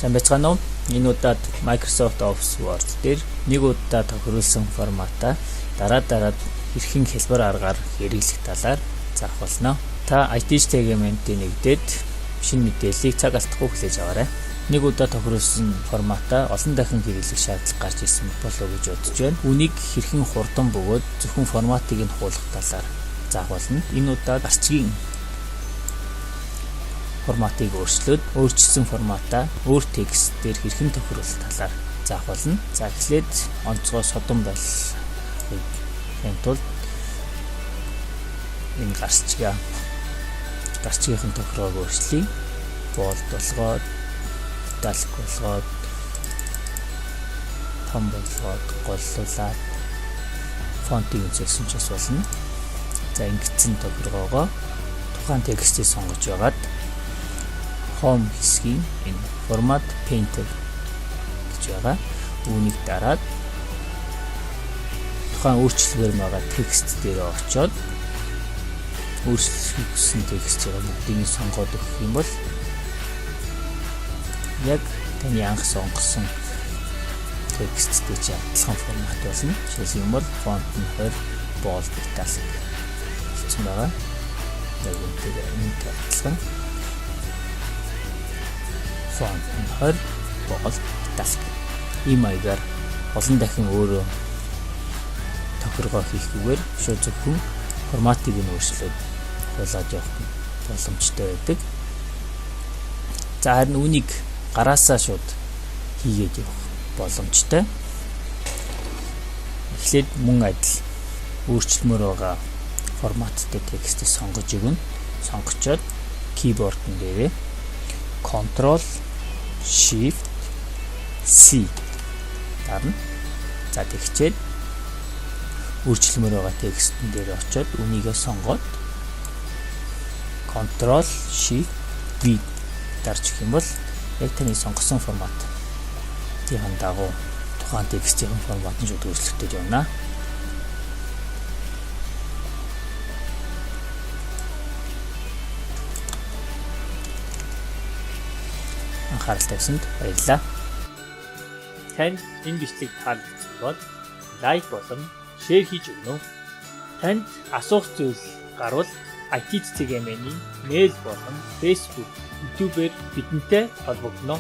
Сайн байцгаана уу? Энэ удаад Microsoft Office Word дээр нэг удаа тохируулсан форматаа дараад хэрхэн хэлбэр аргаар хэрэглэх талаар заах болно. Та IT сегментийн нэгдээд шинэ мэдээллийг цаг алдахгүй хүлээж аваарай. Нэг удаа тохируулсан форматаа олон дахин хэрэглэх шаардлага гарч ирсэн болов уу гэж бодож байна. Үнийг хэрхэн хурдан бөгөөд зөвхөн форматыг нь хуулах талаар заах болно. Энэ удаад арчгийн форматыг өөрчилсөн форматаа өөр текст дээр хэрхэн тохируулах талаар заах болно. За эхлээд онцгой содон байлгахыг хэн тул энэ гарчгийн тохироог өөрчлөе. Болд болгоод, италик болгоод, том болгоод, голлуулаад фонтыг үзүүлсэн ч болно. За ингэсэн тохиргоогоо тухайн текстийг сонгож байгаад Home хэсгийн энэ Format Painter гэж байгаа. Үүнийг дараад тухайн өөрчлөлгөөр байгаа текст дээр очиод өөрчлөх хүссэн текстийг бүгдийг сонгоод өгөх юм бол яг таны анх сонгосон тексттэй ч адилхан формат болно. Жишээлбэл юм бол font нь 20 bold italic гэсэн байгаа. Яг үүнтэй адилхан font нь 20 bold italic. Ийм маягаар олон дахин өөрөө тохиргоо хийхгүйгээр шууд зөвхөн форматыг нь өөрчлөөд хуулаад явах боломжтой байдаг. За харин үнийг гараасаа шууд хийгээд явах боломжтой. Эхлээд мөн адил өөрчлөмөр байгаа форматтай текстийг сонгож өгнө. Сонгочоод keyboard-ын дээрээ Ctrl Shift C дарна. За тэгчээд өөрчлөмөр байгаа текстэн дээр очиод үнийгээ сонгоод Ctrl Shift V дарж өгөх юм бол яг таны сонгосон формат тийм дагуу тухайн текстийн формат нь шууд өөрчлөгдөж явна. Анхаарал тавьсанд баярлалаа. Танд энэ бичлэг таалагдсан бол лайк болон шеэр хийж өгнө. Танд асуух зүйл гарвал IT цэцэг эмээний мэйл болон Facebook, YouTube-ээр бидэнтэй холбогдно.